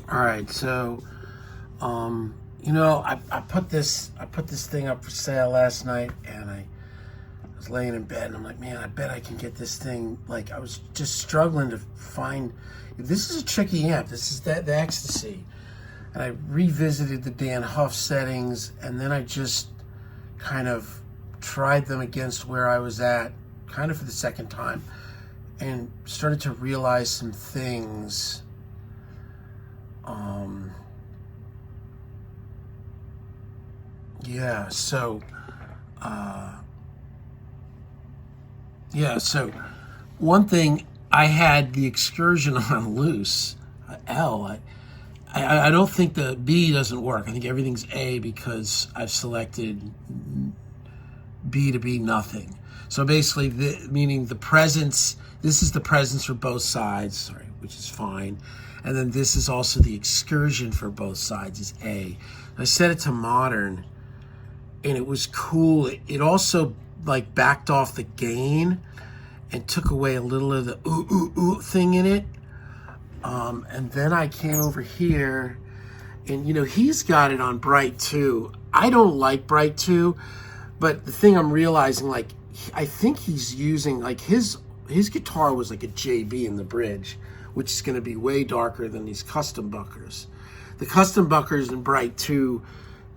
All right, so you know, I put this thing up for sale last night, and I was laying in bed, and I'm like, man, I bet I can get this thing. Like, I was just struggling to find. This is a tricky amp. This is the Ecstasy, and I revisited the Dan Huff settings, and then I just kind of tried them against where I was at, kind of for the second time, and started to realize some things. So one thing, I had the Excursion on loose, L. I don't think the B doesn't work. I think everything's A because I've selected B to be nothing. So basically, meaning the presence, this is the presence for both sides, sorry, which is fine. And then this is also the Excursion for both sides is A. I set it to modern, and it was cool. It also like backed off the gain and took away a little of the ooh, ooh, ooh thing in it. And then I came over here, and you know, he's got it on bright too. I don't like bright too, but the thing I'm realizing, like, I think he's using, like, his guitar was like a JB in the bridge, which is going to be way darker than these custom buckers. The custom buckers in bright too,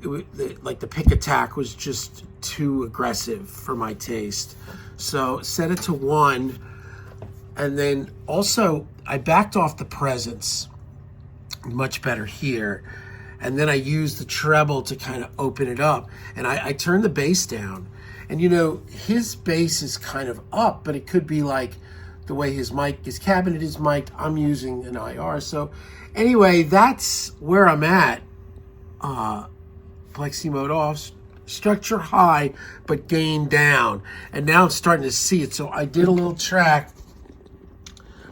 like the pick attack was just too aggressive for my taste. So set it to 1, and then also I backed off the presence much better here, and then I used the treble to kind of open it up, and I turned the bass down. And you know, his bass is kind of up, but it could be like the way his cabinet is mic'd. I'm using an IR. So anyway, that's where I'm at. Plexi mode off, structure high, but gain down. And now I'm starting to see it. So I did a little track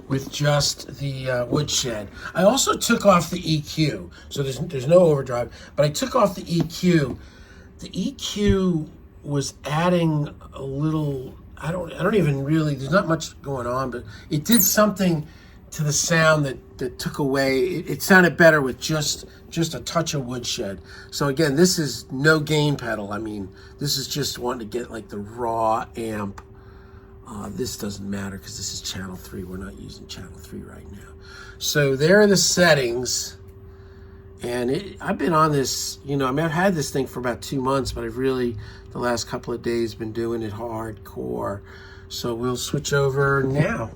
with just the woodshed. I also took off the EQ. So there's no overdrive, but I took off the EQ. The EQ was adding a little, I don't even really, there's not much going on, but it did something to the sound that took away, it sounded better with just a touch of woodshed. So again, this is no gain pedal. I mean, this is just wanting to get like the raw amp. This doesn't matter because this is channel 3. We're not using channel 3 right now. So there are the settings. And I've been on this, you know, I mean, I've had this thing for about 2 months, but I've really, the last couple of days, been doing it hardcore. So we'll switch over now.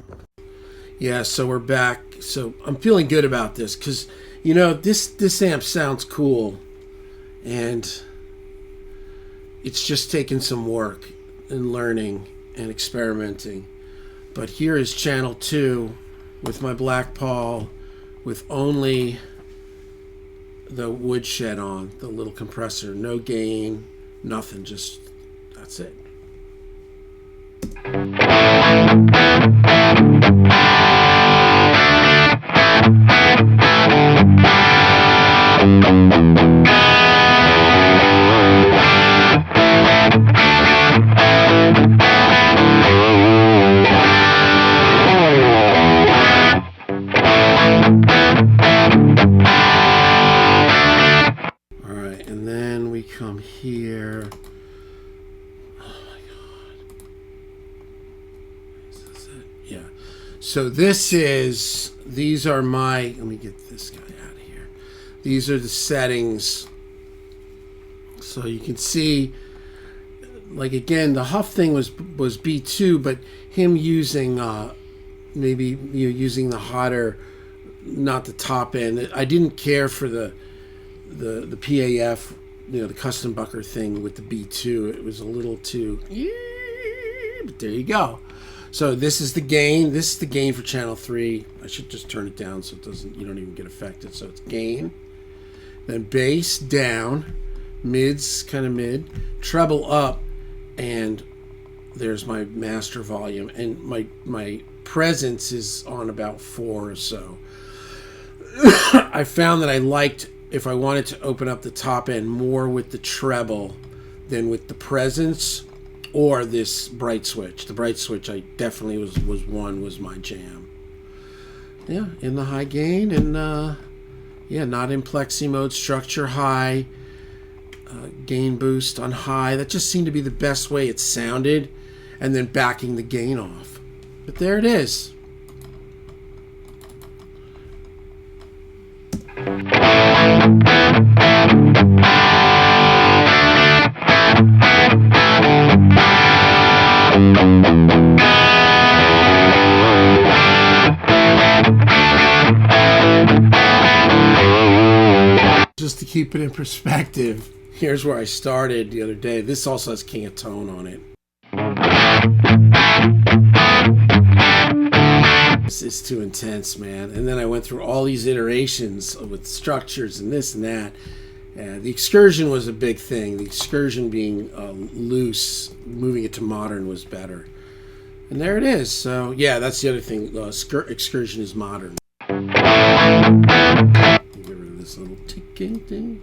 Yeah, so we're back. So I'm feeling good about this because, you know, this amp sounds cool. And it's just taking some work and learning and experimenting. But here is channel 2 with my Black Paul with only the woodshed on, the little compressor, no gain, nothing, just that's it. Come here. Oh my God. Is this it? Yeah. So these are my, let me get this guy out of here. These are the settings. So you can see, like, again, the Huff thing was B2, but him using, maybe, you know, using the hotter, not the top end. I didn't care for the PAF, you know, the custom bucker thing with the B2. It was a little too, but there you go. So this is the gain. This is the gain for channel 3. I should just turn it down so it doesn't, you don't even get affected. So it's gain, then bass down, mids kind of mid, treble up, and there's my master volume, and my presence is on about 4 or so. I found that I liked, if I wanted to open up the top end, more with the treble than with the presence or this bright switch. The bright switch, I definitely was my jam. Yeah, in the high gain, and Yeah, not in plexi mode, structure high, gain boost on high. That just seemed to be the best way it sounded, and then backing the gain off. But there it is. Just to keep it in perspective, here's where I started the other day. This also has King of Tone on it. This is too intense, man. And then I went through all these iterations with structures and this and that. The excursion was a big thing. The excursion being loose, moving it to modern was better. And there it is. So, yeah, that's the other thing. Excursion is modern. Get rid of this little ticking thing.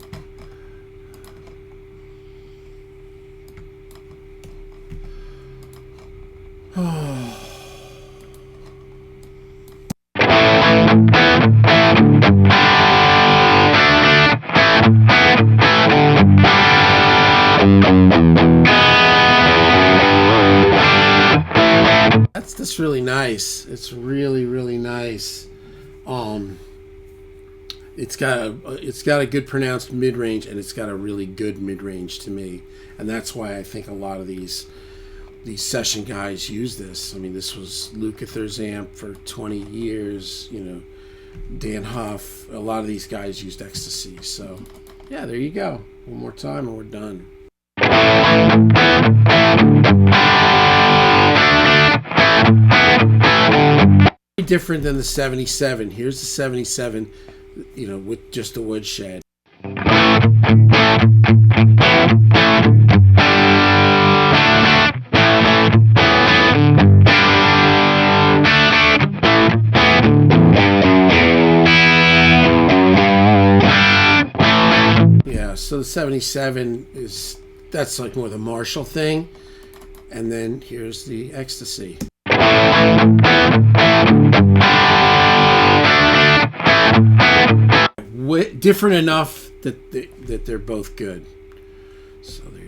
That's really nice. It's really, really nice. It's got a good pronounced mid range, and it's got a really good mid range to me, and that's why I think a lot of these session guys use this. I mean, this was Lukather's amp for 20 years. You know, Dan Huff. A lot of these guys used Ecstasy. So, yeah, there you go. One more time, and we're done. Different than the 77. Here's the 77, you know, with just a woodshed. Yeah, so the 77 that's like more the Marshall thing, and then here's the Ecstasy. Different enough that they're both good. So there you go.